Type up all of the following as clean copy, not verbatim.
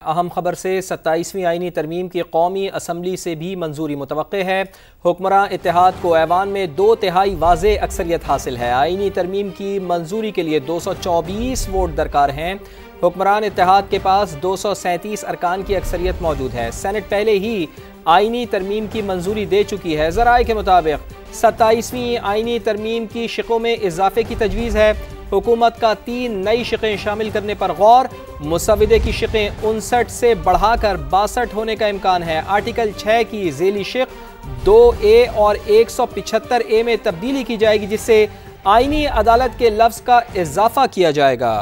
अहम खबर से 27वीं आईनी तरमीम की कौमी असम्बली से भी मंजूरी मुतवक्के है। हुक्मरान इत्तेहाद को ऐवान में 2/3 वाज़े अक्सरियत हासिल है। आईनी तरमीम की मंजूरी के लिए 224 वोट दरकार हैं। हुक्मरान इत्तेहाद के पास 237 अरकान की अक्सरियत मौजूद है। सेनेट पहले ही आईनी तरमीम की मंजूरी दे चुकी है। ज़राए के मुताबिक 27वीं आईनी तरमीम की शिकों में इजाफे की तजवीज़ है। हुकूमत का 3 नई शिकें शामिल करने पर गौर। मुसविदे की शिकें 59 से बढ़ाकर 62 होने का इम्कान है। आर्टिकल 6 की झेली शिक 2A और 175A में तब्दीली की जाएगी, जिससे आईनी अदालत के लफ्ज़ का इजाफा किया जाएगा।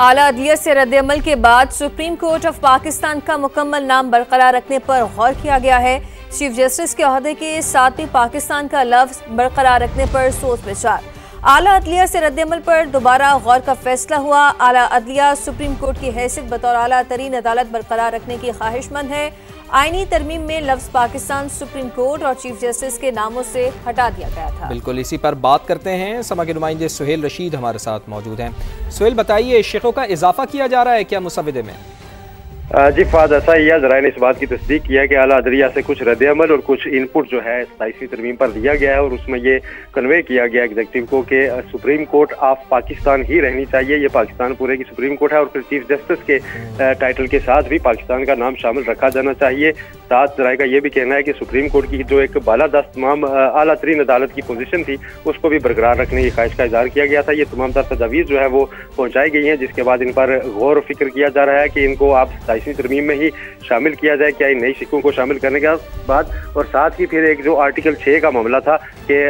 आला अदलियत से रद्द-ए-अमल के बाद सुप्रीम कोर्ट ऑफ पाकिस्तान का मुकम्मल नाम बरकरार रखने पर गौर किया गया है। चीफ जस्टिस के ओहदे के साथ ही पाकिस्तान का लफ्ज़ बरकरार रखने पर सोच विचार। आला अदलिया से रद्द-ए-अमल पर दोबारा गौर का फैसला हुआ। आला अदलिया सुप्रीम कोर्ट की हैसियत बतौर आला तरीन अदालत बरकरार रखने की ख्वाहिशमंद है। आईनी तरमीम में लफ्ज़ पाकिस्तान सुप्रीम कोर्ट और चीफ जस्टिस के नामों से हटा दिया गया था। बिल्कुल, इसी पर बात करते हैं। समा के नुमाइंदे सुहेल रशीद हमारे साथ मौजूद हैं। सुहेल, बताइए, शिकों का इजाफा किया जा रहा है क्या मुसविदे में? जी फाद, ऐसा ही है। ज़राए ने इस बात की तस्दीक किया है कि आला अदलिया से कुछ रद्द-ए-अमल और कुछ इनपुट जो है 27वीं तरमीम पर दिया गया है और उसमें ये कन्वे किया गया एग्जीक्यूटिव को कि सुप्रीम कोर्ट ऑफ पाकिस्तान ही रहनी चाहिए। ये पाकिस्तान पूरे की सुप्रीम कोर्ट है और फिर चीफ जस्टिस के टाइटल के साथ भी पाकिस्तान का नाम शामिल रखा जाना चाहिए। साथ ज़राए का ये भी कहना है कि सुप्रीम कोर्ट की जो एक बालादस्त तमाम आला तरीन अदालत की पोजीशन थी उसको भी बरकरार रखने की ख्वाहिश का इजहार किया गया था। ये तमाम तर तजावीज़ जो है वो पहुँचाई गई हैं, जिसके बाद इन पर गौर फिक्र किया जा रहा है कि इनको आप 27वीं तरमीम में ही शामिल किया जाए, क्या इन नई शिकों को शामिल करने के बाद। और साथ ही फिर एक जो आर्टिकल 6 का मामला था कि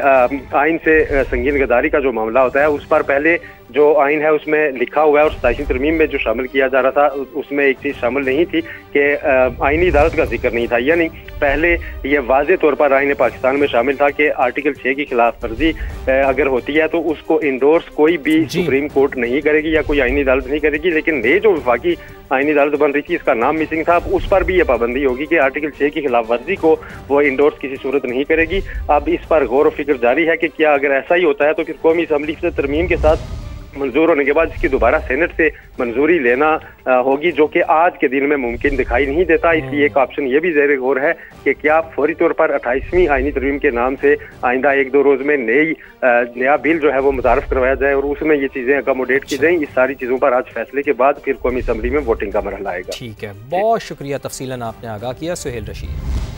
आइन से संगीन गद्दारी का जो मामला होता है, उस पर पहले जो आइन है उसमें लिखा हुआ है और 27वीं तरमीम में जो शामिल किया जा रहा था उसमें एक चीज़ शामिल नहीं थी कि आइनी अदालत का जिक्र नहीं था। यानी पहले ये वाज़े तौर पर आइन पाकिस्तान में शामिल था कि आर्टिकल 6 की खिलाफ वर्जी अगर होती है तो उसको इंडोर्स कोई भी सुप्रीम कोर्ट नहीं करेगी या कोई आइनी अदालत नहीं करेगी। लेकिन ये जो वफाकी आइनी अदालत बन रही थी, इसका नाम मिसिंग था, उस पर भी ये पाबंदी होगी कि आर्टिकल 6 की खिलाफ वर्जी को वो इंडोर्स किसी सूरत नहीं करेगी। अब इस पर गौर व फिक्र जारी है कि क्या अगर ऐसा ही होता है तो फिर कौमी असम्बली से तरमीम के साथ मंजूर होने के बाद इसकी दोबारा सेनेट से मंजूरी लेना होगी, जो कि आज के दिन में मुमकिन दिखाई नहीं देता। इसलिए एक ऑप्शन ये भी ज़ेर गौर है कि क्या फौरी तौर पर 28वीं आइनी तरमीम के नाम से आइंदा 1-2 रोज़ में नया बिल जो है वो मुतारफ करवाया जाए और उसमें ये चीज़ें अकोमोडेट की जाएँ। इस सारी चीज़ों पर आज फैसले के बाद फिर कौमी असम्बली में वोटिंग का मरहला आएगा। ठीक है, बहुत शुक्रिया, तफसीलन आपने आगाह किया सुहेल रशीद।